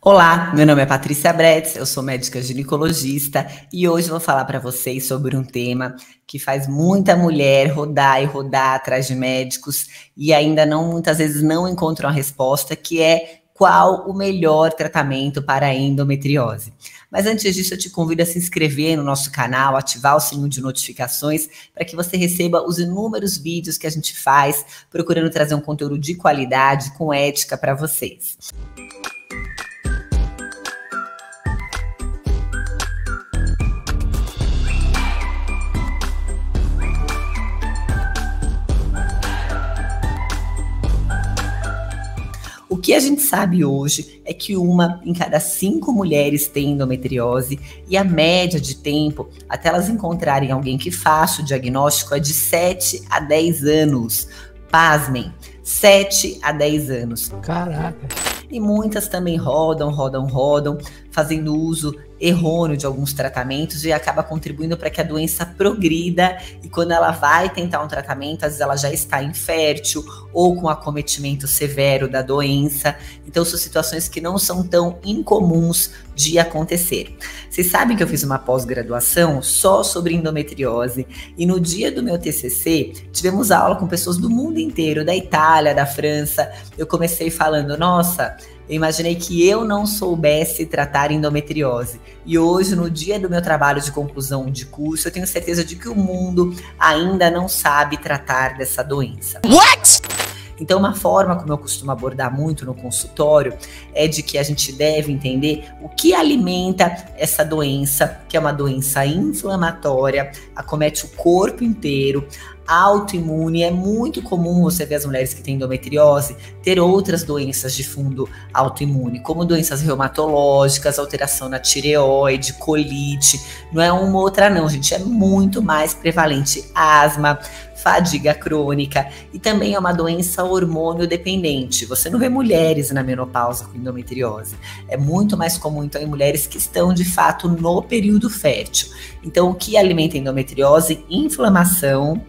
Olá, meu nome é Patrícia Bretz, eu sou médica ginecologista e hoje eu vou falar para vocês sobre um tema que faz muita mulher rodar e rodar atrás de médicos e ainda não, muitas vezes não encontram a resposta, que é qual o melhor tratamento para a endometriose. Mas antes disso, eu te convido a se inscrever no nosso canal, ativar o sininho de notificações para que você receba os inúmeros vídeos que a gente faz, procurando trazer um conteúdo de qualidade, com ética para vocês. O que a gente sabe hoje é que 1 em cada 5 mulheres tem endometriose e a média de tempo até elas encontrarem alguém que faça o diagnóstico é de 7 a 10 anos. Pasmem, 7 a 10 anos. Caraca! E muitas também rodam, fazendo uso errôneo de alguns tratamentos e acaba contribuindo para que a doença progrida, e quando ela vai tentar um tratamento, às vezes ela já está infértil ou com acometimento severo da doença. Então são situações que não são tão incomuns de acontecer. Vocês sabem que eu fiz uma pós-graduação só sobre endometriose e no dia do meu TCC tivemos aula com pessoas do mundo inteiro, da Itália, da França. Eu comecei falando, nossa, eu imaginei que eu não soubesse tratar endometriose. E hoje, no dia do meu trabalho de conclusão de curso, eu tenho certeza de que o mundo ainda não sabe tratar dessa doença. What? Então, uma forma como eu costumo abordar muito no consultório é de que a gente deve entender o que alimenta essa doença, que é uma doença inflamatória, acomete o corpo inteiro, autoimune. É muito comum você ver as mulheres que têm endometriose ter outras doenças de fundo autoimune, como doenças reumatológicas, alteração na tireoide, colite. Não é uma ou outra não, gente, é muito mais prevalente asma, fadiga crônica, e também é uma doença hormônio dependente. Você não vê mulheres na menopausa com endometriose. É muito mais comum, então, em mulheres que estão, de fato, no período fértil. Então, o que alimenta a endometriose? Inflamação,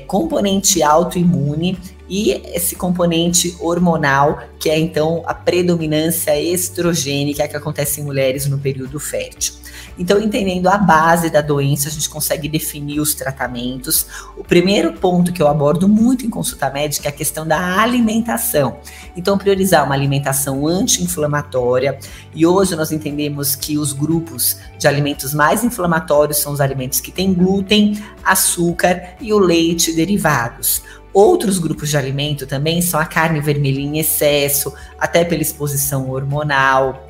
componente autoimune e esse componente hormonal, que é, então, a predominância estrogênica que acontece em mulheres no período fértil. Então, entendendo a base da doença, a gente consegue definir os tratamentos. O primeiro ponto que eu abordo muito em consulta médica é a questão da alimentação. Então, priorizar uma alimentação anti-inflamatória. E hoje nós entendemos que os grupos de alimentos mais inflamatórios são os alimentos que têm glúten, açúcar e o leite e derivados. Outros grupos de alimento também são a carne vermelha em excesso, até pela exposição hormonal.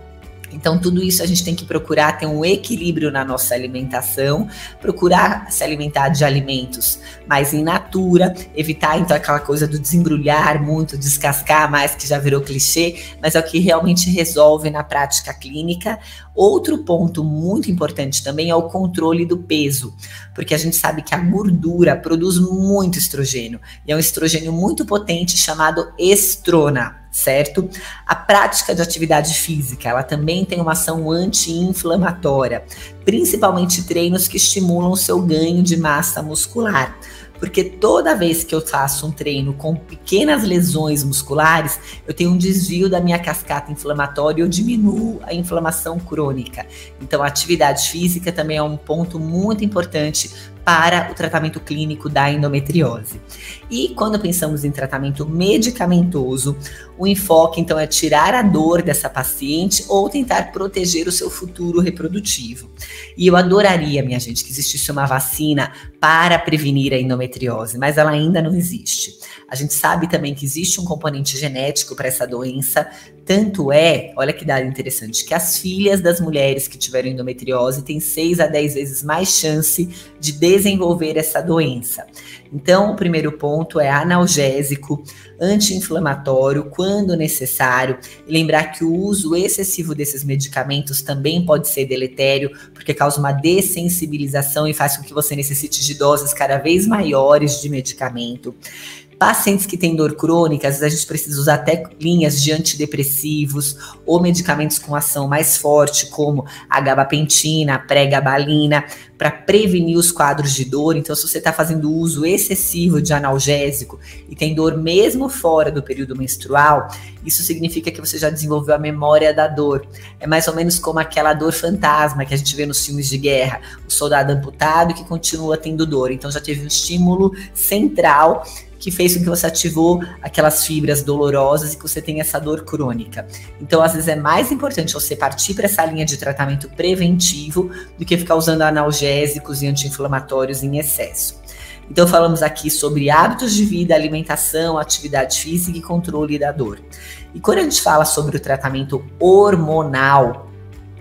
Então, tudo isso a gente tem que procurar ter um equilíbrio na nossa alimentação, procurar se alimentar de alimentos mais in natura, evitar, então, aquela coisa do desembrulhar muito, descascar mais, que já virou clichê, mas é o que realmente resolve na prática clínica. Outro ponto muito importante também é o controle do peso, porque a gente sabe que a gordura produz muito estrogênio, e é um estrogênio muito potente chamado estrona, certo? A prática de atividade física, ela também tem uma ação anti-inflamatória, principalmente treinos que estimulam o seu ganho de massa muscular. Porque toda vez que eu faço um treino com pequenas lesões musculares, eu tenho um desvio da minha cascata inflamatória e eu diminuo a inflamação crônica. Então, a atividade física também é um ponto muito importante para o tratamento clínico da endometriose. E quando pensamos em tratamento medicamentoso, o enfoque, então, é tirar a dor dessa paciente ou tentar proteger o seu futuro reprodutivo. E eu adoraria, minha gente, que existisse uma vacina para prevenir a endometriose, mas ela ainda não existe. A gente sabe também que existe um componente genético para essa doença, tanto é, olha que dado interessante, que as filhas das mulheres que tiveram endometriose têm 6 a 10 vezes mais chance de desenvolver essa doença. Então, o primeiro ponto é analgésico, anti-inflamatório, quando necessário. E lembrar que o uso excessivo desses medicamentos também pode ser deletério, porque causa uma dessensibilização e faz com que você necessite de doses cada vez maiores de medicamento. pacientes que têm dor crônica, às vezes a gente precisa usar até linhas de antidepressivos ou medicamentos com ação mais forte, como a gabapentina, a pregabalina, para prevenir os quadros de dor. Então, se você está fazendo uso excessivo de analgésico e tem dor mesmo fora do período menstrual, isso significa que você já desenvolveu a memória da dor. É mais ou menos como aquela dor fantasma que a gente vê nos filmes de guerra, o soldado amputado que continua tendo dor. Então, já teve um estímulo central que fez com que você ativou aquelas fibras dolorosas e que você tem essa dor crônica. Então, às vezes é mais importante você partir para essa linha de tratamento preventivo do que ficar usando analgésicos e anti-inflamatórios em excesso. Então, falamos aqui sobre hábitos de vida, alimentação, atividade física e controle da dor. E quando a gente fala sobre o tratamento hormonal,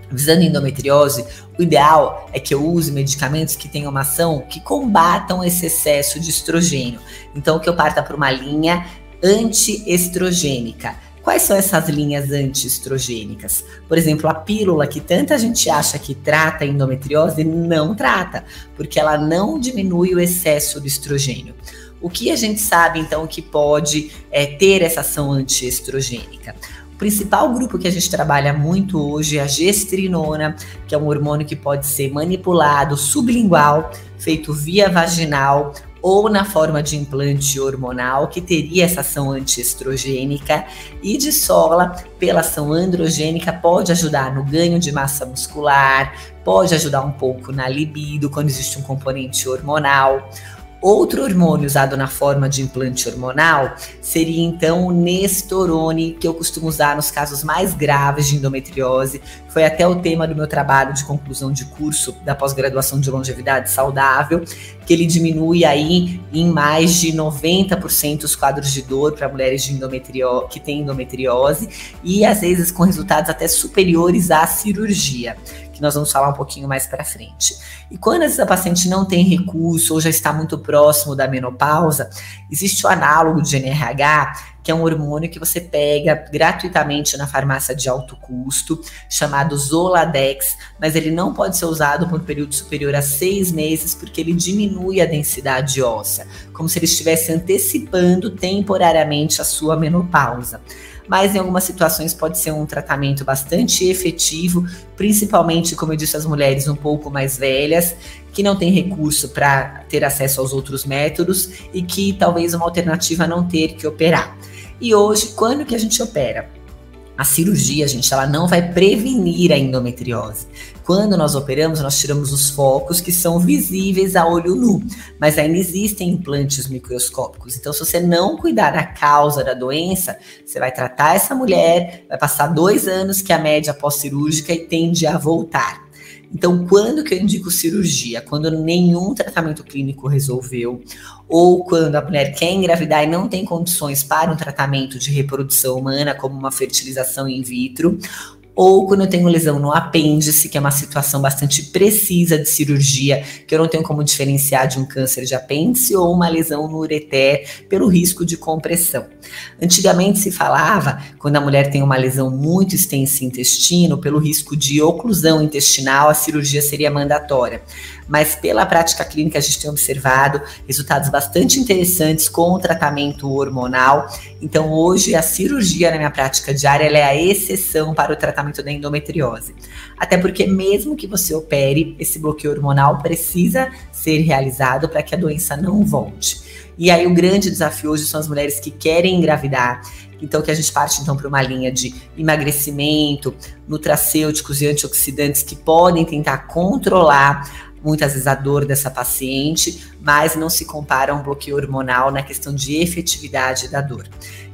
visando endometriose, o ideal é que eu use medicamentos que tenham uma ação que combatam esse excesso de estrogênio. Então, que eu parta para uma linha antiestrogênica. Quais são essas linhas antiestrogênicas? Por exemplo, a pílula que tanta gente acha que trata a endometriose, não trata, porque ela não diminui o excesso do estrogênio. O que a gente sabe, então, que pode ter essa ação antiestrogênica? O principal grupo que a gente trabalha muito hoje é a gestrinona, que é um hormônio que pode ser manipulado sublingual, feito via vaginal ou na forma de implante hormonal, que teria essa ação antiestrogênica, e de sola, pela ação androgênica, pode ajudar no ganho de massa muscular, pode ajudar um pouco na libido, quando existe um componente hormonal. Outro hormônio usado na forma de implante hormonal seria então o Nestorone, que eu costumo usar nos casos mais graves de endometriose. Foi até o tema do meu trabalho de conclusão de curso da pós-graduação de longevidade saudável, que ele diminui aí em mais de 90% os quadros de dor para mulheres que têm endometriose e às vezes com resultados até superiores à cirurgia, que nós vamos falar um pouquinho mais para frente. E quando essa paciente não tem recurso ou já está muito próximo da menopausa, existe o análogo de GnRH, que é um hormônio que você pega gratuitamente na farmácia de alto custo, chamado Zoladex, mas ele não pode ser usado por um período superior a 6 meses, porque ele diminui a densidade óssea, como se ele estivesse antecipando temporariamente a sua menopausa. Mas em algumas situações pode ser um tratamento bastante efetivo, principalmente, como eu disse, as mulheres um pouco mais velhas, que não têm recurso para ter acesso aos outros métodos e que talvez uma alternativa não ter que operar. E hoje, quando que a gente opera? A cirurgia, gente, ela não vai prevenir a endometriose. Quando nós operamos, nós tiramos os focos que são visíveis a olho nu, mas ainda existem implantes microscópicos. Então, se você não cuidar da causa da doença, você vai tratar essa mulher, vai passar 2 anos, que é a média pós-cirúrgica, e tende a voltar. Então, quando que eu indico cirurgia? Quando nenhum tratamento clínico resolveu, ou quando a mulher quer engravidar e não tem condições para um tratamento de reprodução humana, como uma fertilização in vitro, ou quando eu tenho lesão no apêndice, que é uma situação bastante precisa de cirurgia, que eu não tenho como diferenciar de um câncer de apêndice ou uma lesão no ureter pelo risco de compressão. Antigamente se falava, quando a mulher tem uma lesão muito extensa em intestino, pelo risco de oclusão intestinal, a cirurgia seria mandatória. Mas pela prática clínica a gente tem observado resultados bastante interessantes com o tratamento hormonal. Então hoje a cirurgia na minha prática diária ela é a exceção para o tratamento da endometriose. Até porque mesmo que você opere, esse bloqueio hormonal precisa ser realizado para que a doença não volte. E aí o grande desafio hoje são as mulheres que querem engravidar. Então que a gente parte então para uma linha de emagrecimento, nutracêuticos e antioxidantes que podem tentar controlar muitas vezes a dor dessa paciente, mas não se compara a um bloqueio hormonal na questão de efetividade da dor.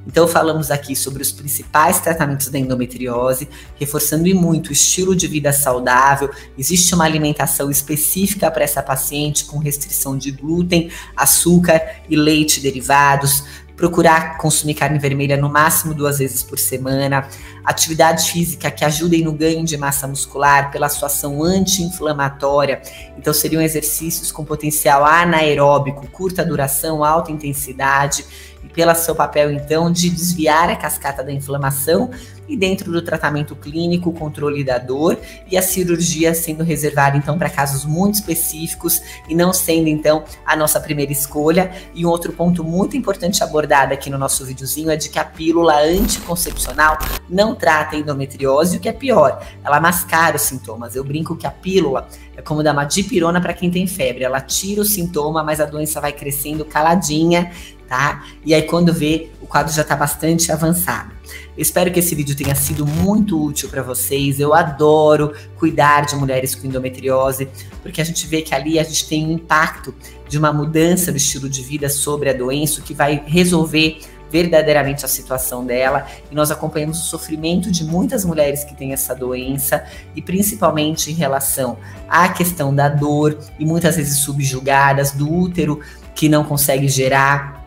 Então falamos aqui sobre os principais tratamentos da endometriose, reforçando e muito o estilo de vida saudável. Existe uma alimentação específica para essa paciente com restrição de glúten, açúcar e leite derivados. Procurar consumir carne vermelha no máximo 2 vezes por semana, atividade física que ajudem no ganho de massa muscular pela sua ação anti-inflamatória. Então seriam exercícios com potencial anaeróbico, curta duração, alta intensidade, e pelo seu papel, então, de desviar a cascata da inflamação e dentro do tratamento clínico, o controle da dor e a cirurgia sendo reservada, então, para casos muito específicos e não sendo, então, a nossa primeira escolha. E um outro ponto muito importante abordado aqui no nosso videozinho é de que a pílula anticoncepcional não trata a endometriose, o que é pior, ela mascara os sintomas. Eu brinco que a pílula é como dar uma dipirona para quem tem febre, ela tira o sintoma, mas a doença vai crescendo caladinha, tá? E aí quando vê, o quadro já tá bastante avançado. Eu espero que esse vídeo tenha sido muito útil para vocês. Eu adoro cuidar de mulheres com endometriose, porque a gente vê que ali a gente tem um impacto de uma mudança do estilo de vida sobre a doença, que vai resolver verdadeiramente a situação dela, e nós acompanhamos o sofrimento de muitas mulheres que têm essa doença, e principalmente em relação à questão da dor, e muitas vezes subjugadas, do útero que não consegue gerar,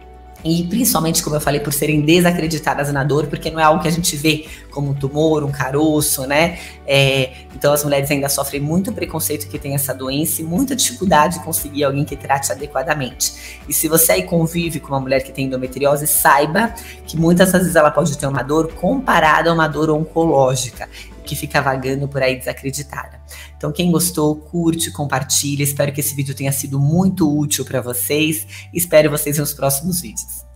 e principalmente, como eu falei, por serem desacreditadas na dor, porque não é algo que a gente vê como um tumor, um caroço, né? Então as mulheres ainda sofrem muito preconceito que tem essa doença e muita dificuldade de conseguir alguém que trate adequadamente. E se você aí convive com uma mulher que tem endometriose, saiba que muitas vezes ela pode ter uma dor comparada a uma dor oncológica, que fica vagando por aí desacreditada. Então quem gostou, curte, compartilha. Espero que esse vídeo tenha sido muito útil para vocês. Espero vocês nos próximos vídeos.